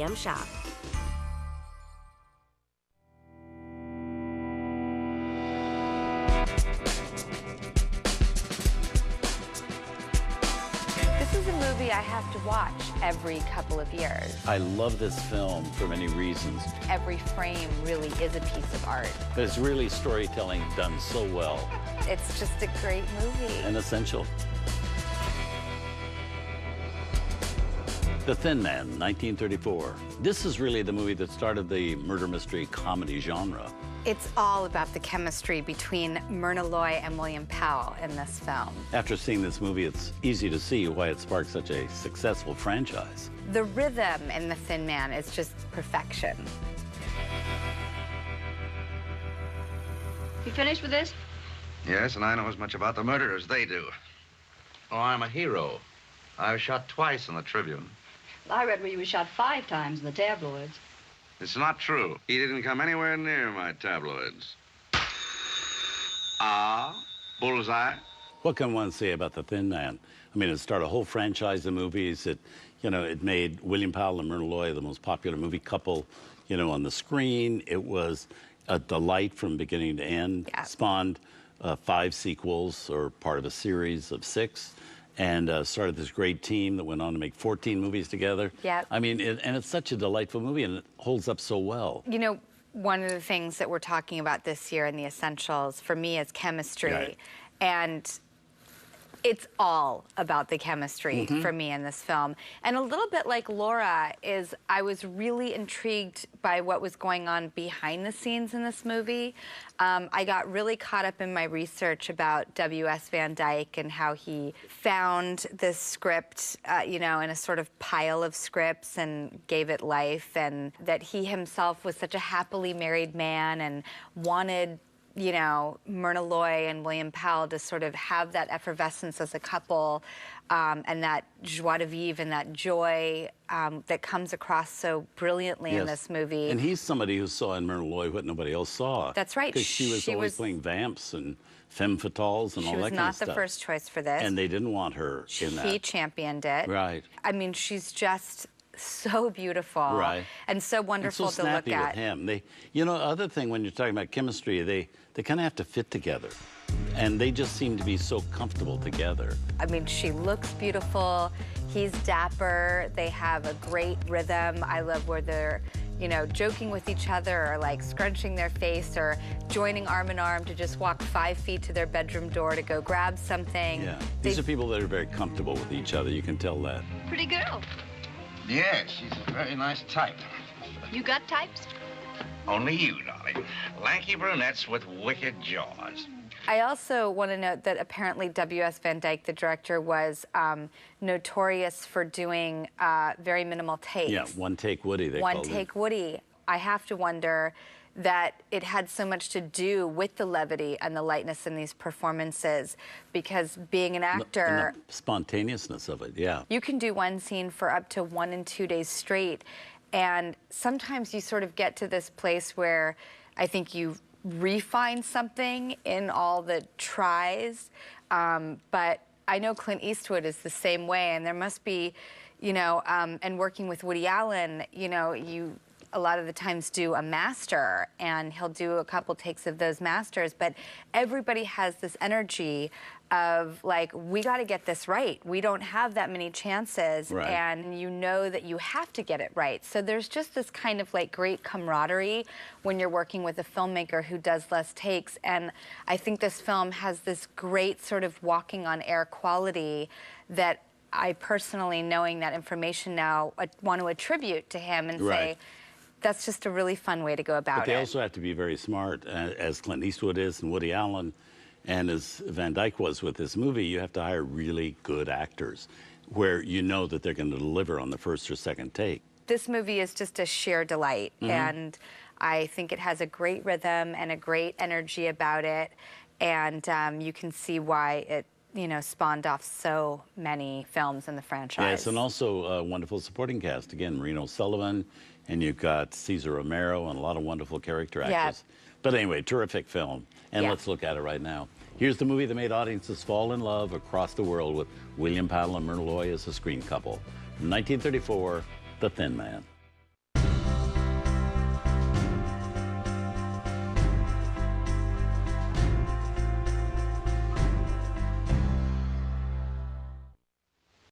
TCM shop. This is a movie I have to watch every couple of years. I love this film for many reasons. Every frame really is a piece of art. But it's really storytelling done so well. It's just a great movie. And essential. The Thin Man, 1934. This is really the movie that started the murder mystery comedy genre. It's all about the chemistry between Myrna Loy and William Powell in this film. After seeing this movie, it's easy to see why it sparked such a successful franchise. The rhythm in The Thin Man is just perfection. You finished with this? Yes, and I know as much about the murder as they do. Oh, I'm a hero. I was shot twice in the Tribune. I read where you were shot 5 times in the tabloids. It's not true. He didn't come anywhere near my tabloids. Ah, bullseye. What can one say about The Thin Man? I mean, it started a whole franchise of movies. It made William Powell and Myrna Loy the most popular movie couple, on the screen. It was a delight from beginning to end. Yeah. Spawned 5 sequels, or part of a series of 6. And started this great team that went on to make 14 movies together. Yeah. I mean, and it's such a delightful movie, and it holds up so well. One of the things that we're talking about this year in the essentials for me is chemistry. Right. And it's all about the chemistry for me in this film. And a little bit like Laura I was really intrigued by what was going on behind the scenes in this movie. I got really caught up in my research about W.S. Van Dyke and how he found this script, in a sort of pile of scripts and gave it life, and that he himself was such a happily married man and wanted Myrna Loy and William Powell to sort of have that effervescence as a couple, and that joie de vivre and that joy that comes across so brilliantly in this movie. And he's somebody who saw in Myrna Loy what nobody else saw. That's right. Because she was always playing vamps and femme fatales and all that kind of stuff. She was not the first choice for this. And they didn't want her in that. He championed it. Right. I mean, she's just so beautiful, right, and so wonderful and so to snappy look at. With him. Other thing when you're talking about chemistry, they kind of have to fit together, and they just seem to be so comfortable together. I mean, she looks beautiful. He's dapper. They have a great rhythm. I love where they're, joking with each other, or like scrunching their face, or joining arm in arm to just walk 5 feet to their bedroom door to go grab something. Yeah, these are people that are very comfortable with each other. You can tell that. Pretty girl. Yes, she's a very nice type. You got types? Only you, darling. Lanky brunettes with wicked jaws. I also want to note that apparently W.S. Van Dyke, the director, was notorious for doing very minimal takes. Yeah, one-take Woody, they called it. One-take Woody. I have to wonder that it had so much to do with the levity and the lightness in these performances, because being an actor... And the spontaneousness of it, yeah. You can do one scene for up to 1 and 2 days straight, and sometimes you sort of get to this place where I think you refine something in all the tries, but I know Clint Eastwood is the same way, and there must be, and working with Woody Allen, you a lot of the times do a master, and he'll do a couple takes of those masters, but everybody has this energy of like, we got to get this right. We don't have that many chances, right, and that you have to get it right. So there's just this kind of like great camaraderie when you're working with a filmmaker who does less takes, and I think this film has this great sort of walking on air quality that I personally, knowing that information now, want to attribute to him and say, that's just a really fun way to go about it. But they also have to be very smart, as Clint Eastwood is and Woody Allen, and as Van Dyke was with this movie. You have to hire really good actors where you know that they're going to deliver on the first or second take. This movie is just a sheer delight, and I think it has a great rhythm and a great energy about it, and you can see why it spawned off so many films in the franchise. Yes, and also a wonderful supporting cast. Again, Reno Sullivan, and you've got Cesar Romero and a lot of wonderful character actors. But anyway, terrific film. And let's look at it right now. Here's the movie that made audiences fall in love across the world with William Powell and Myrna Loy as a screen couple. From 1934, The Thin Man.